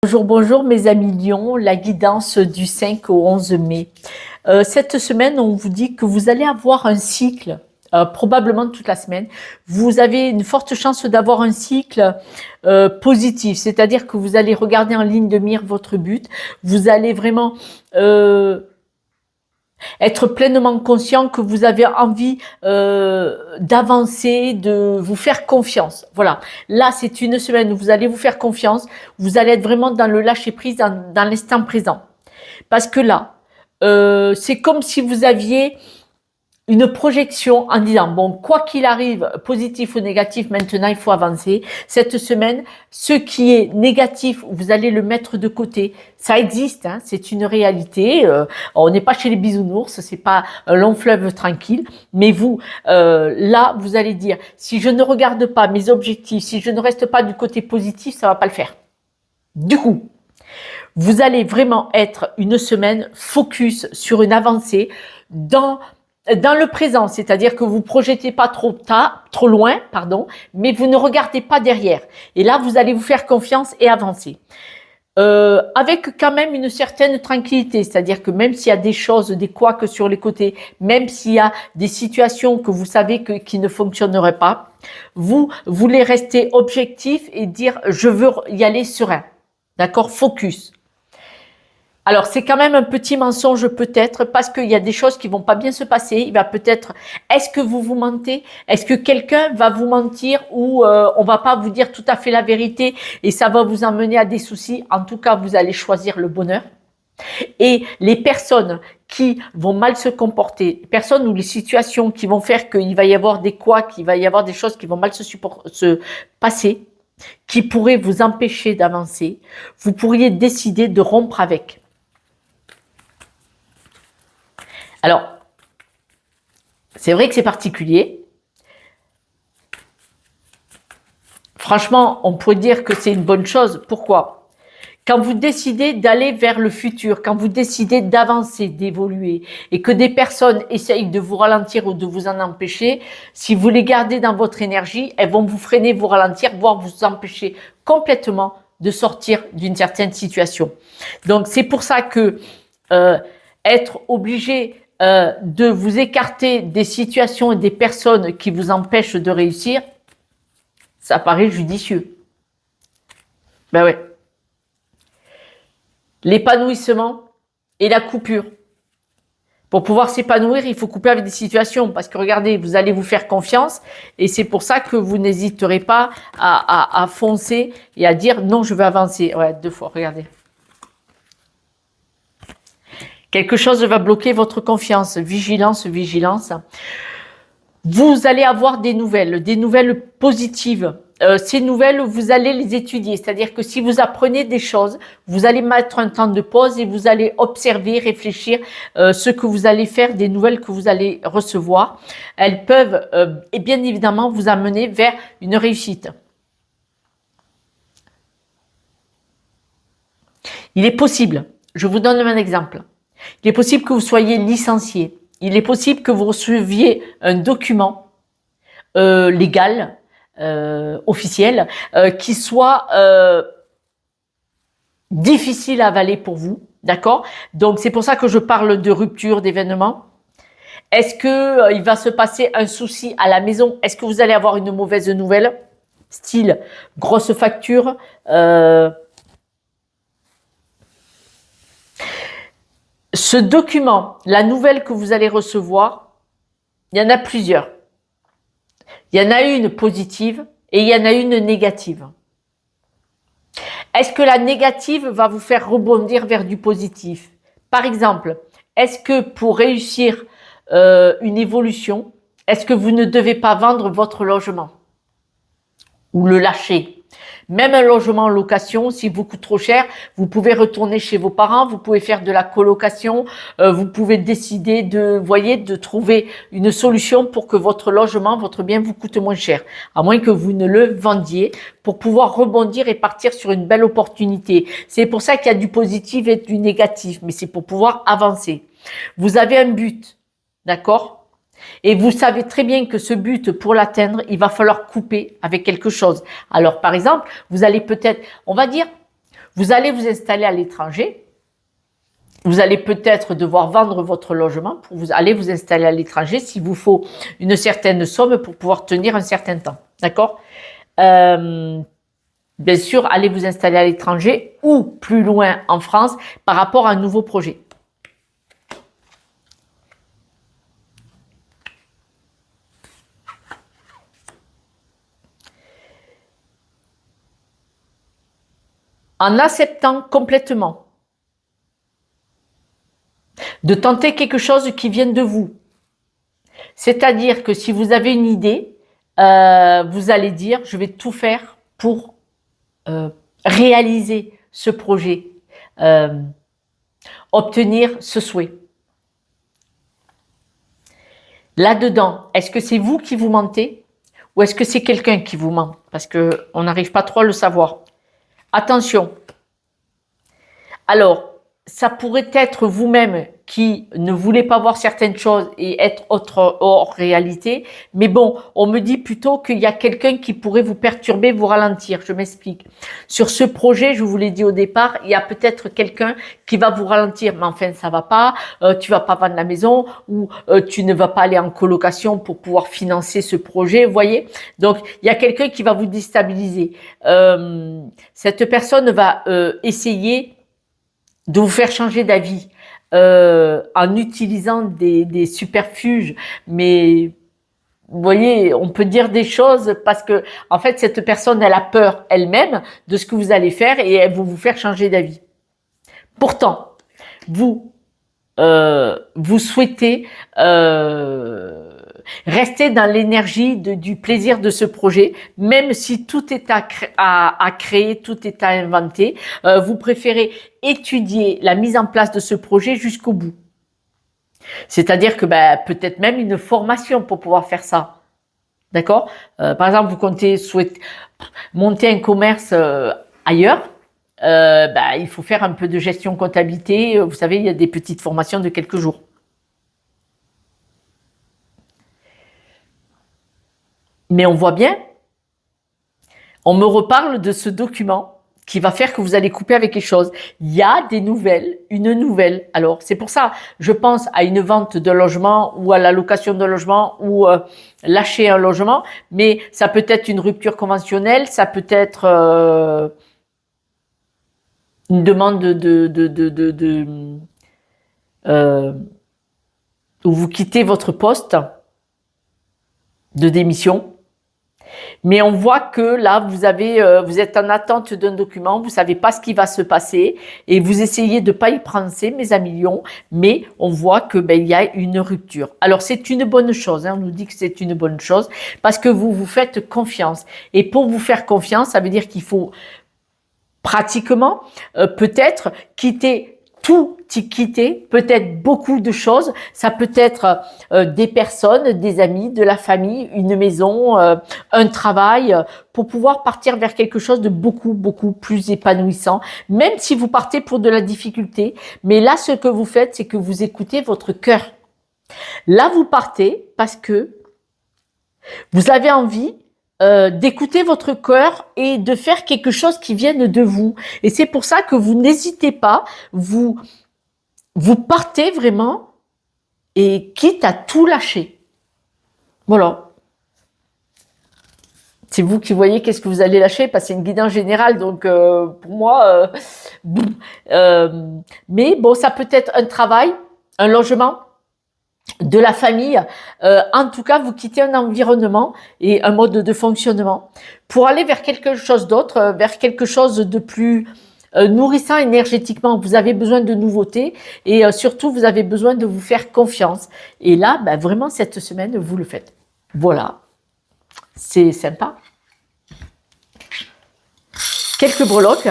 Bonjour, bonjour mes amis Lion, la guidance du 5 au 11 mai. Cette semaine, on vous dit que vous allez avoir un cycle, probablement toute la semaine. Vous avez une forte chance d'avoir un cycle positif, c'est-à-dire que vous allez regarder en ligne de mire votre but, vous allez vraiment être pleinement conscient que vous avez envie d'avancer, de vous faire confiance. Voilà. Là, c'est une semaine où vous allez vous faire confiance. Vous allez être vraiment dans le lâcher prise, dans l'instant présent. Parce que là, c'est comme si vous aviez une projection en disant, bon, quoi qu'il arrive, positif ou négatif, maintenant il faut avancer. Cette semaine, ce qui est négatif, vous allez le mettre de côté. Ça existe, hein, c'est une réalité. On n'est pas chez les bisounours, c'est pas un long fleuve tranquille. Mais vous, là, vous allez dire, si je ne regarde pas mes objectifs, si je ne reste pas du côté positif, ça va pas le faire. Du coup, vous allez vraiment être une semaine focus sur une avancée dans le présent, c'est-à-dire que vous projetez pas trop loin, mais vous ne regardez pas derrière. Et là, vous allez vous faire confiance et avancer. Avec quand même une certaine tranquillité, c'est-à-dire que même s'il y a des choses, des couacs sur les côtés, même s'il y a des situations que vous savez qui ne fonctionneraient pas, vous voulez rester objectif et dire je veux y aller serein. D'accord? Focus. Alors, c'est quand même un petit mensonge peut-être parce qu'il y a des choses qui vont pas bien se passer. Il va peut-être, est-ce que vous vous mentez? Est-ce que quelqu'un va vous mentir ou on va pas vous dire tout à fait la vérité et ça va vous emmener à des soucis? En tout cas, vous allez choisir le bonheur. Et les personnes qui vont mal se comporter, les personnes ou les situations qui vont faire qu'il va y avoir des couacs, qu'il va y avoir des choses qui vont mal se passer, qui pourraient vous empêcher d'avancer, vous pourriez décider de rompre avec. Alors, c'est vrai que c'est particulier. Franchement, on pourrait dire que c'est une bonne chose. Pourquoi? Quand vous décidez d'aller vers le futur, quand vous décidez d'avancer, d'évoluer, et que des personnes essayent de vous ralentir ou de vous en empêcher, si vous les gardez dans votre énergie, elles vont vous freiner, vous ralentir, voire vous empêcher complètement de sortir d'une certaine situation. Donc, c'est pour ça que être obligé de vous écarter des situations et des personnes qui vous empêchent de réussir, ça paraît judicieux. Ben ouais. L'épanouissement et la coupure. Pour pouvoir s'épanouir, il faut couper avec des situations parce que regardez, vous allez vous faire confiance et c'est pour ça que vous n'hésiterez pas à foncer et à dire non, je veux avancer. Ouais, 2 fois, regardez. Quelque chose va bloquer votre confiance. Vigilance, vigilance. Vous allez avoir des nouvelles positives. Ces nouvelles, vous allez les étudier. C'est-à-dire que si vous apprenez des choses, vous allez mettre un temps de pause et vous allez observer, réfléchir ce que vous allez faire, des nouvelles que vous allez recevoir. Elles peuvent, et bien évidemment, vous amener vers une réussite. Il est possible, je vous donne un exemple. Il est possible que vous soyez licencié. Il est possible que vous receviez un document légal, officiel, qui soit difficile à avaler pour vous. D'accord? Donc, c'est pour ça que je parle de rupture d'événement. Est-ce que il va se passer un souci à la maison? Est-ce que vous allez avoir une mauvaise nouvelle? Style, grosse facture, ce document, la nouvelle que vous allez recevoir, il y en a plusieurs. Il y en a une positive et il y en a une négative. Est-ce que la négative va vous faire rebondir vers du positif? Par exemple, est-ce que pour réussir une évolution, est-ce que vous ne devez pas vendre votre logement ou le lâcher? Même un logement en location, s'il vous coûte trop cher, vous pouvez retourner chez vos parents, vous pouvez faire de la colocation, vous pouvez décider de trouver une solution pour que votre logement, votre bien vous coûte moins cher, à moins que vous ne le vendiez pour pouvoir rebondir et partir sur une belle opportunité. C'est pour ça qu'il y a du positif et du négatif, mais c'est pour pouvoir avancer. Vous avez un but, d'accord ? Et vous savez très bien que ce but, pour l'atteindre, il va falloir couper avec quelque chose. Alors, par exemple, vous allez peut-être, on va dire, Vous allez vous installer à l'étranger. Vous allez peut-être devoir vendre votre logement pour vous aller vous installer à l'étranger s'il vous faut une certaine somme pour pouvoir tenir un certain temps. D'accord? Bien sûr, allez vous installer à l'étranger ou plus loin en France par rapport à un nouveau projet. En acceptant complètement de tenter quelque chose qui vienne de vous. C'est-à-dire que si vous avez une idée, vous allez dire, je vais tout faire pour réaliser ce projet, obtenir ce souhait. Là-dedans, est-ce que c'est vous qui vous mentez ou est-ce que c'est quelqu'un qui vous ment? Parce qu'on n'arrive pas trop à le savoir. Attention. Alors, ça pourrait être vous-même qui ne voulez pas voir certaines choses et être hors réalité. Mais bon, on me dit plutôt qu'il y a quelqu'un qui pourrait vous perturber, vous ralentir. Je m'explique. Sur ce projet, je vous l'ai dit au départ, il y a peut-être quelqu'un qui va vous ralentir. Mais enfin, ça va pas. Tu vas pas vendre la maison ou tu ne vas pas aller en colocation pour pouvoir financer ce projet. Vous voyez? Donc, il y a quelqu'un qui va vous déstabiliser. Cette personne va essayer de vous faire changer d'avis en utilisant des superfuges, mais vous voyez, on peut dire des choses parce que en fait cette personne elle a peur elle-même de ce que vous allez faire et elle va vous faire changer d'avis. Pourtant, vous souhaitez rester dans l'énergie du plaisir de ce projet, même si tout est à créer, tout est à inventer. Vous préférez étudier la mise en place de ce projet jusqu'au bout. C'est-à-dire que peut-être même une formation pour pouvoir faire ça. D'accord? Par exemple, vous comptez monter un commerce ailleurs. Il faut faire un peu de gestion comptabilité. Vous savez, il y a des petites formations de quelques jours. Mais on voit bien, on me reparle de ce document qui va faire que vous allez couper avec quelque chose. Il y a des nouvelles, une nouvelle. Alors, c'est pour ça, je pense à une vente de logement ou à la location de logement ou lâcher un logement, mais ça peut être une rupture conventionnelle, ça peut être une demande où vous quittez votre poste de démission. Mais on voit que là, vous êtes en attente d'un document, vous savez pas ce qui va se passer et vous essayez de pas y penser, mes amis lions, mais on voit que il y a une rupture. Alors c'est une bonne chose, on nous dit que c'est une bonne chose parce que vous vous faites confiance. Et pour vous faire confiance, ça veut dire qu'il faut pratiquement peut-être quitter peut-être beaucoup de choses. Ça peut être des personnes, des amis, de la famille, une maison, un travail, pour pouvoir partir vers quelque chose de beaucoup, beaucoup plus épanouissant, même si vous partez pour de la difficulté. Mais là, ce que vous faites, c'est que vous écoutez votre cœur. Là, vous partez parce que vous avez envie d'écouter votre cœur et de faire quelque chose qui vienne de vous. Et c'est pour ça que vous n'hésitez pas, vous partez vraiment et quitte à tout lâcher. Voilà. C'est vous qui voyez qu'est-ce que vous allez lâcher, parce que c'est une guidance générale, donc pour moi, mais bon, ça peut être un travail, un logement, de la famille, en tout cas vous quittez un environnement et un mode de fonctionnement pour aller vers quelque chose d'autre, vers quelque chose de plus nourrissant énergétiquement. Vous avez besoin de nouveautés et surtout vous avez besoin de vous faire confiance. Et là, vraiment cette semaine vous le faites. Voilà, c'est sympa. Quelques breloques.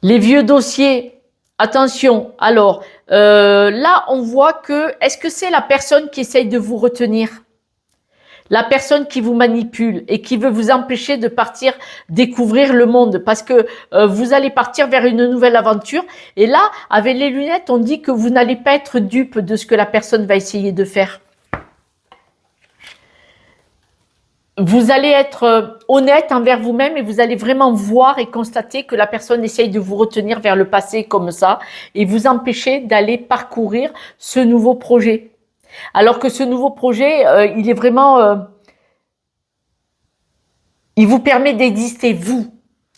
Les vieux dossiers. Attention, alors, là, on voit que, est-ce que c'est la personne qui essaye de vous retenir? La personne qui vous manipule et qui veut vous empêcher de partir découvrir le monde parce que vous allez partir vers une nouvelle aventure. Et là, avec les lunettes, on dit que vous n'allez pas être dupe de ce que la personne va essayer de faire. vous allez être honnête envers vous-même et vous allez vraiment voir et constater que la personne essaye de vous retenir vers le passé comme ça et vous empêcher d'aller parcourir ce nouveau projet. Alors que ce nouveau projet, il est vraiment, il vous permet d'exister vous.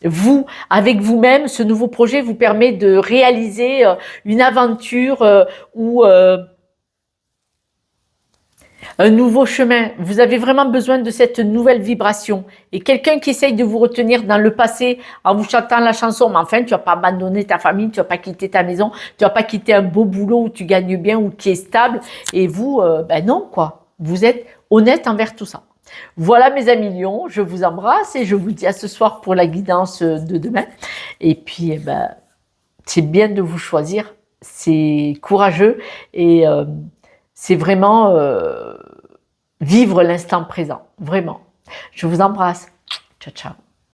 Vous, avec vous-même, ce nouveau projet vous permet de réaliser une aventure ou un nouveau chemin. Vous avez vraiment besoin de cette nouvelle vibration. Et quelqu'un qui essaye de vous retenir dans le passé en vous chantant la chanson, mais enfin, tu vas pas abandonner ta famille, tu vas pas quitter ta maison, tu vas pas quitter un beau boulot où tu gagnes bien, ou qui est stable. Et vous, ben non, quoi. Vous êtes honnête envers tout ça. Voilà mes amis lions, je vous embrasse et je vous dis à ce soir pour la guidance de demain. Et puis, eh ben, c'est bien de vous choisir, c'est courageux et c'est vraiment vivre l'instant présent, vraiment. Je vous embrasse. Ciao, ciao.